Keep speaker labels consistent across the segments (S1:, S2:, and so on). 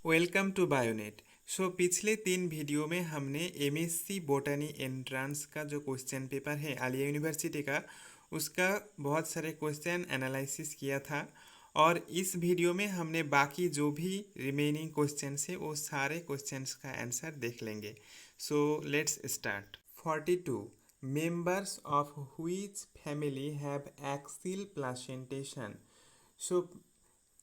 S1: Welcome to BioNTech. पिछले 3 video में हमने एमएससी बोटनी एंट्रांस का जो क्वेश्चन पेपर है आलिया यूनिवर्सिटी का, उसका बहुत सारे क्वेश्चन एनालिसिस किया था। और इस वीडियो में हमने बाकी जो भी रिमेनिंग क्वेश्चंस है वो सारे क्वेश्चंस का आंसर देख लेंगे। Let's start. 42 members of which family have axile placentation. सो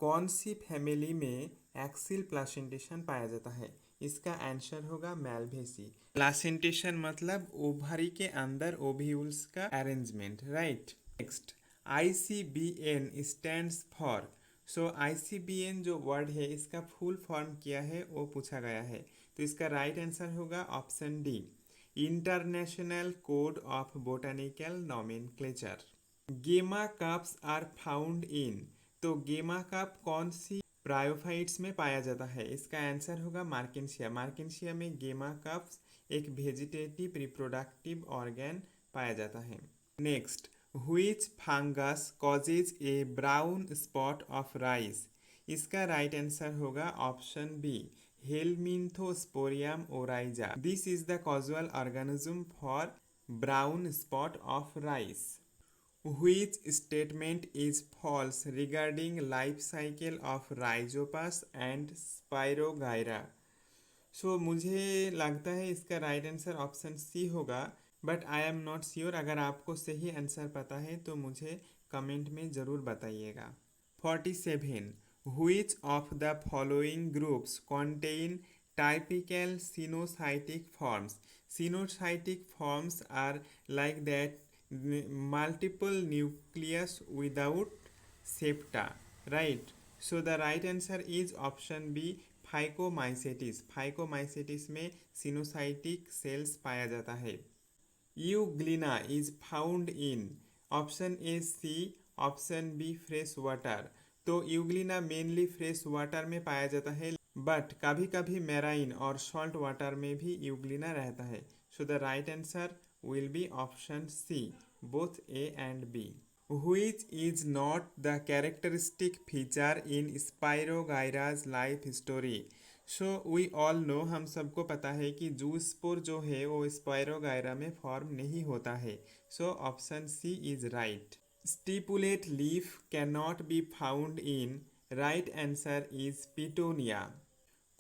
S1: कौन सी फैमिली में एक्सिल प्लासेंटेशन पाया जाता है? इसका आंसर होगा मैल्वेसी। प्लासेंटेशन मतलब ओवरी के अंदर ओव्यूल्स का arrangement, right. Next, ICBN stands for. ICBN जो वर्ड है इसका फुल फॉर्म क्या है वो पूछा गया है, तो इसका राइट आंसर होगा option D, international code of botanical nomenclature. गेमा कप्स आर फाउंड इन। तो गेमा कप कौन सी ब्रायोफाइट्स में पाया जाता है? इसका आंसर होगा मार्केंशिया। मार्केंशिया में गेमा कप्स एक वेजिटेटिव रिप्रोडक्टिव ऑर्गन पाया जाता है। Next, which fungus causes a brown spot of rice. इसका राइट आंसर होगा option B, Helminthosporium oryzae. This is the causal organism for brown spot of rice. Which statement is false regarding life cycle of Rhizopus and Spirogyra? मुझे लगता है इसका right answer option सी होगा, but I am not sure. अगर आपको सही answer पता है तो मुझे कमेंट में ज़रूर बताइएगा। 47 Which of the following groups contain typical sinusitic forms? Sinusitic forms are like that multiple nucleus without septa, right? So the right answer is option B, फाइकोमाइसेटिस। फाइकोमाइसेटिस में सिनोसाइटिक सेल्स पाया जाता है। Euglena is found in option A sea, option B fresh water. तो Euglena mainly fresh water में पाया जाता है, but कभी कभी मेराइन और सॉल्ट वाटर में भी यूग्लिना रहता है। So the right answer will be option C, both A and B. Which is not the characteristic feature in Spirogyra's life story? We all know, हम सबको पता है कि जूस्पोर जो है वो स्पायरोगायरा में फॉर्म नहीं होता है। Option C is right. Stipulate leaf can not be found in, right answer is petunia.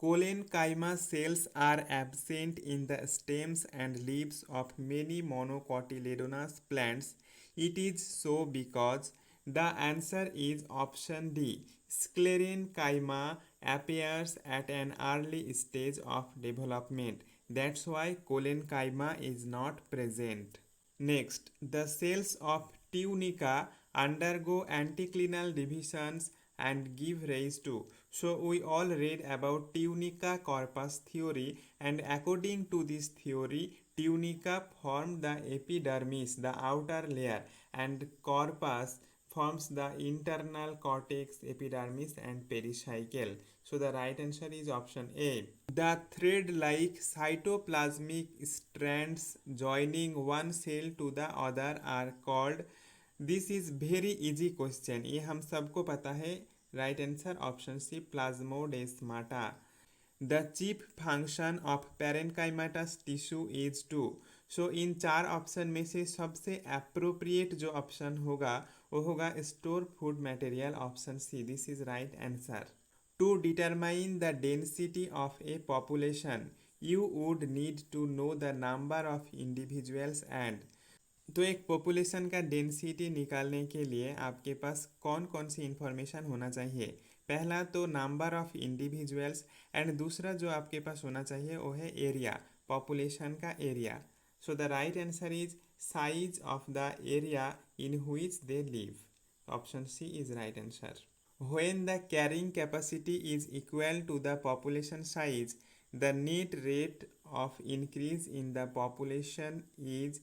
S1: Collenchyma cells are absent in the stems and leaves of many monocotyledonous plants. It is so because the answer is option D. Sclerenchyma appears at an early stage of development. That's why collenchyma is not present. Next, the cells of tunica undergo anticlinal divisions and give rise to. We all read about tunica corpus theory, and according to this theory, tunica form the epidermis, the outer layer, and corpus forms the internal cortex, epidermis, and pericycle. So the right answer is option A. The thread-like cytoplasmic strands joining one cell to the other are called. This is very easy question, ये हम सबको पता है। Right answer option C, plasmodesmata. The chief function of parenchymatous tissue is to. इन 4 option में से सबसे appropriate जो ऑप्शन होगा वो होगा store food material, option C. This is right answer. To determine the density of a population you would need to know the number of individuals and. तो एक पॉपुलेशन का डेंसिटी निकालने के लिए आपके पास कौन कौन सी इंफॉर्मेशन होना चाहिए? पहला तो नंबर ऑफ इंडिविजुअल्स, एंड दूसरा जो आपके पास होना चाहिए वो है एरिया, पॉपुलेशन का area. The right answer is size of the area in which they live, option C is right answer. When the carrying capacity is equal to the population size, the net rate of increase in the population is.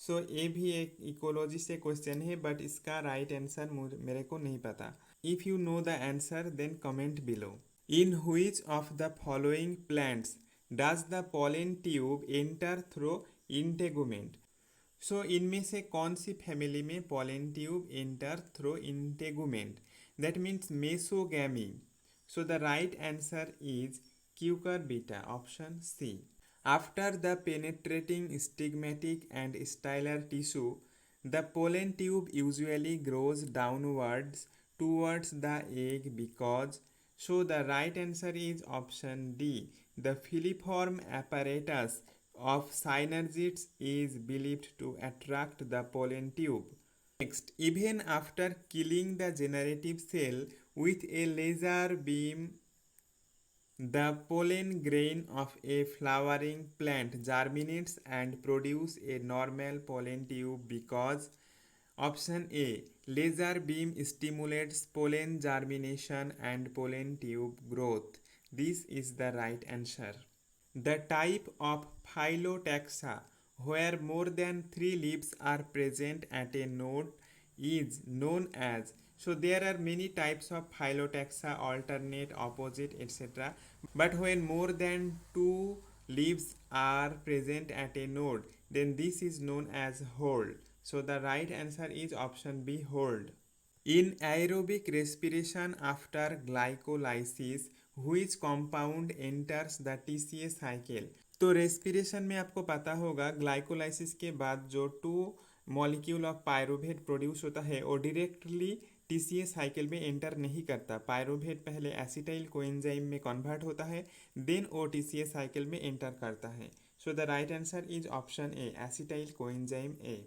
S1: ये भी एक ecology से question है, but इसका right answer मेरे को नहीं पता। If you know the answer then comment below. In which of the following plants does the pollen tube enter through integument. इनमें से कौन सी फैमिली में pollen tube enter through integument? That means mesogamy. So the right answer is cucurbita, option C. After the penetrating stigmatic and stylar tissue, the pollen tube usually grows downwards towards the egg because, so the right answer is option D. The filiform apparatus of synergids is believed to attract the pollen tube. Next, even after killing the generative cell with a laser beam, the pollen grain of a flowering plant germinates and produces a normal pollen tube because, option A, laser beam stimulates pollen germination and pollen tube growth. This is the right answer. The type of Phyllotaxa where more than 3 leaves are present at a node is known as. So there are many types of Phyllotaxa, alternate, opposite, etc. But when more than 2 leaves are present at a node, then this is known as whorl. So the right answer is option B, whorl. In aerobic respiration after glycolysis, which compound enters the TCA cycle? तो respiration में आपको पता होगा glycolysis के बाद जो 2 molecule of pyruvate produce होता है वो डायरेक्टली टीसीए साइकिल में एंटर नहीं करता। पायरुवेट पहले एसिटाइल कोएंजाइम में कन्वर्ट होता है, देन वो टीसीए साइकिल में एंटर करता है। So the right answer is option A, acetyl coenzyme A.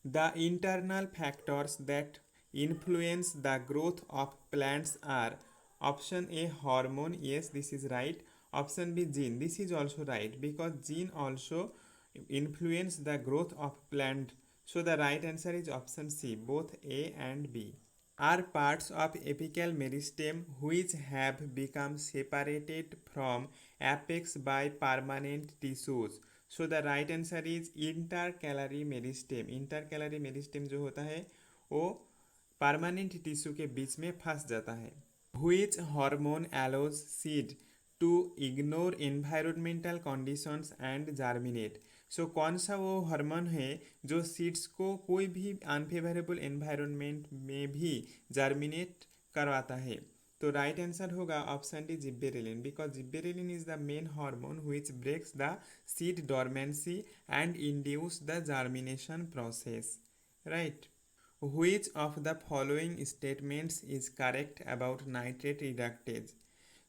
S1: The internal factors that influence the growth of plants are, option A, hormone, yes this is right, option B, gene, this is also right because gene also influence the growth of plant. So the right answer is option C, both A and B. Are parts of apical meristem which have become separated from apex by permanent tissues. So the right answer is intercalary meristem. intercalary meristem जो होता है वो permanent tissue के बीच में फंस जाता है। Which hormone allows seed to ignore environmental conditions and germinate? So कौन सा वो हार्मोन है जो सीड्स को कोई भी अनफेवरेबल एनवायरनमेंट में भी जर्मिनेट करवाता है? तो राइट आंसर होगा option D, gibberellin, because gibberellin is the main hormone which breaks the seed dormancy and induce the germination process, right. Which of the following statements is correct about nitrate reductase?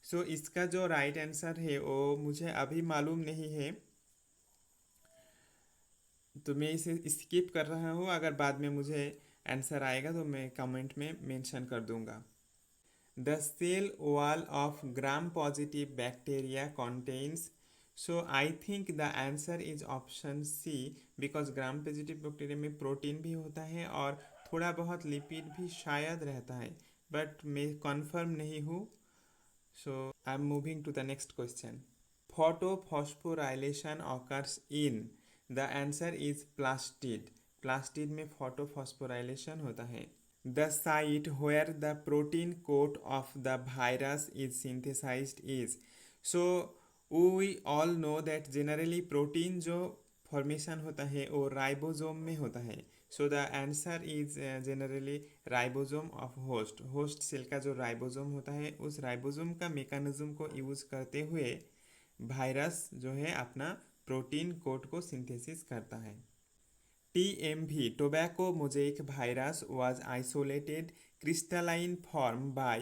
S1: So इसका जो right answer है वो मुझे अभी मालूम नहीं है, तो मैं इसे स्किप कर रहा हूँ। अगर बाद में मुझे आंसर आएगा तो मैं कमेंट में मेंशन कर दूंगा। The cell wall of gram positive bacteria contains, so I think the answer is option C because gram positive bacteria में प्रोटीन भी होता है और थोड़ा बहुत लिपिड भी शायद रहता है, बट मैं कन्फर्म नहीं हूँ। So I am moving to the next question. Photophosphorylation occurs in, the answer is plastid. Plastid में फोटोफॉस्फोराइलेशन होता है। The site where the protein coat of the virus is synthesized is, so we all know that generally protein जो formation होता है वो ribosome में होता है। So the answer is generally ribosome of host. Host cell का जो ribosome होता है उस राइबोसोम का मेकानिज्म को यूज करते हुए वायरस जो है अपना प्रोटीन कोट को सिंथेसिस करता है। TMV, tobacco mosaic virus, was isolated crystalline form by,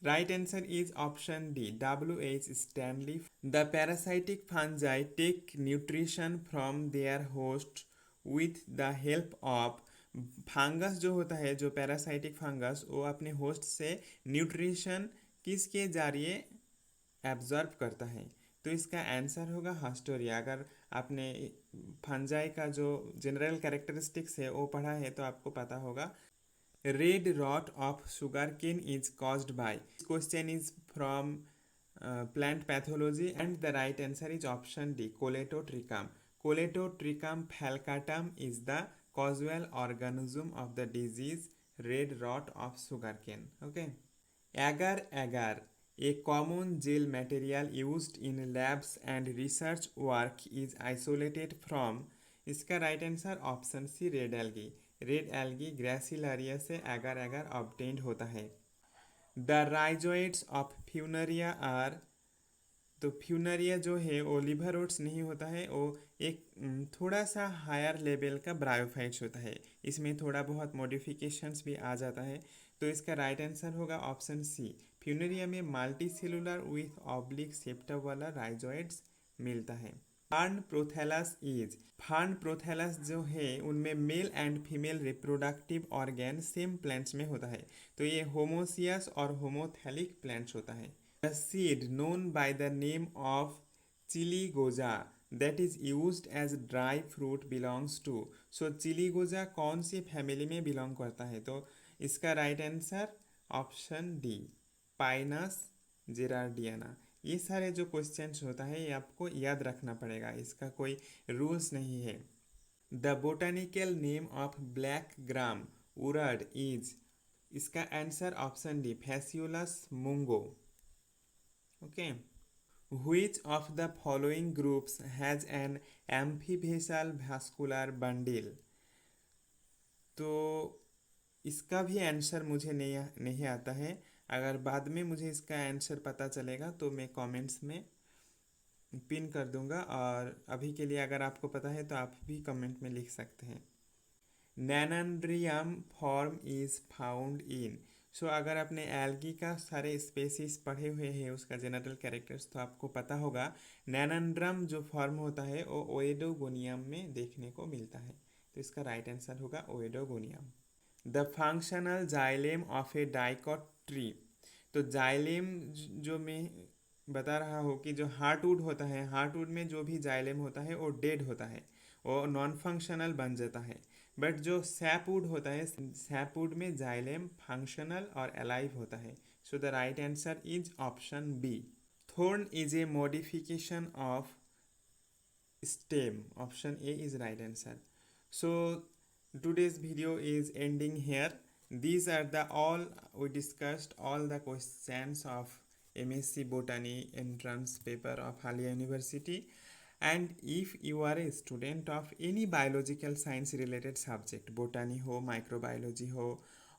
S1: right answer is option D, W.H. Stanley. The parasitic fungi take nutrition from their host with the help of, fungus जो होता है, जो parasitic fungus, वो अपने host से nutrition किसके जरिए absorb करता है? तो इसका आंसर होगा हास्टोरिया। अगर आपने फंजाई का जो जनरल कैरेक्टरिस्टिक्स है वो पढ़ा है तो आपको पता होगा। Red rot of sugar cane is caused by, question is from plant pathology and the right answer is option D, Colletotrichum. Colletotrichum falcatum is the causal organism of the disease red rot of sugarcane. Okay. Agar agar, a common gel material used in labs and research work, is isolated from, इसका right answer option C, red algae. Red algae Gracilaria से agar agar obtained होता है। The rhizoids of Funaria are, तो Funaria जो है वो liver oats नहीं होता है, वो एक थोड़ा सा हायर लेवल का ब्रायोफाइट्स होता है। इसमें थोड़ा बहुत मॉडिफिकेशंस भी आ जाता है। तो इसका राइट आंसर होगा ऑप्शन सी। फ्यूनरिया में multi cellular with oblique septa वाला राइजोइड्स मिलता है। Fern prothallus is, fern prothallus जो है उनमें male and female reproductive organ same plants में होता है। तो ये होमोसियस और होमोथैलिक प्लांट्स होता है। The seed known by the name of chili goja that is used as dry fruit belongs to, so chili goja कौन सी फैमिली में बिलोंग करता है? तो इसका right answer option D, Pinus gerardiana. ये सारे जो क्वेश्चंस होता है ये आपको याद रखना पड़ेगा, इसका कोई रूल्स नहीं है। The botanical name of black gram urad is, इसका answer option D, Phaseolus mungo. Okay. Which of the following groups has an amphifacial vascular bundle? तो इसका भी आंसर मुझे नहीं आता है। अगर बाद में मुझे इसका आंसर पता चलेगा तो मैं कमेंट्स में पिन कर दूंगा, और अभी के लिए अगर आपको पता है तो आप भी कमेंट में लिख सकते हैं। नैनन्ड्रियम फॉर्म इज फाउंड इन, सो अगर आपने एल्गी का सारे स्पेसीज पढ़े हुए हैं उसका जनरल कैरेक्टर्स तो आपको पता होगा नैनन्ड्रम जो फॉर्म होता है वो ओएडोगोनियम में देखने को मिलता है। तो इसका राइट आंसर होगा Oedogonium. The functional xylem of a dicot tree, तो जाइलेम जो मैं बता रहा हूँ कि जो हार्टवुड होता है, हार्टवुड में जो भी जाइलेम होता है वो डेड होता है, वो नॉन फंक्शनल बन जाता है। बट जो सैपवुड होता है, सैपवुड में जाइलेम फंक्शनल और अलाइव होता है। So the right answer is option B. Thorn is a modification of stem, option A is right answer. So today's video is ending here. These are the all we discussed all the questions of MSc Botany entrance paper of Halia University. And if you are a student of any biological science related subject, botany हो, microbiology हो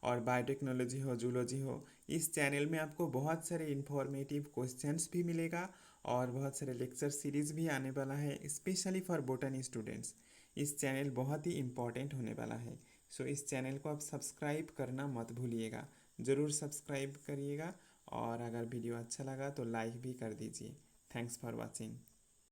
S1: और biotechnology हो, zoology हो, इस channel में आपको बहुत सारे इंफॉर्मेटिव क्वेश्चंस भी मिलेगा और बहुत सारे लेक्चर सीरीज भी आने वाला है स्पेशली फॉर बोटनी स्टूडेंट्स। इस चैनल बहुत ही इम्पॉर्टेंट होने वाला है। सो इस चैनल को आप सब्सक्राइब करना मत भूलिएगा, ज़रूर सब्सक्राइब करिएगा, और अगर वीडियो अच्छा लगा तो लाइक भी कर दीजिए। Thanks for watching.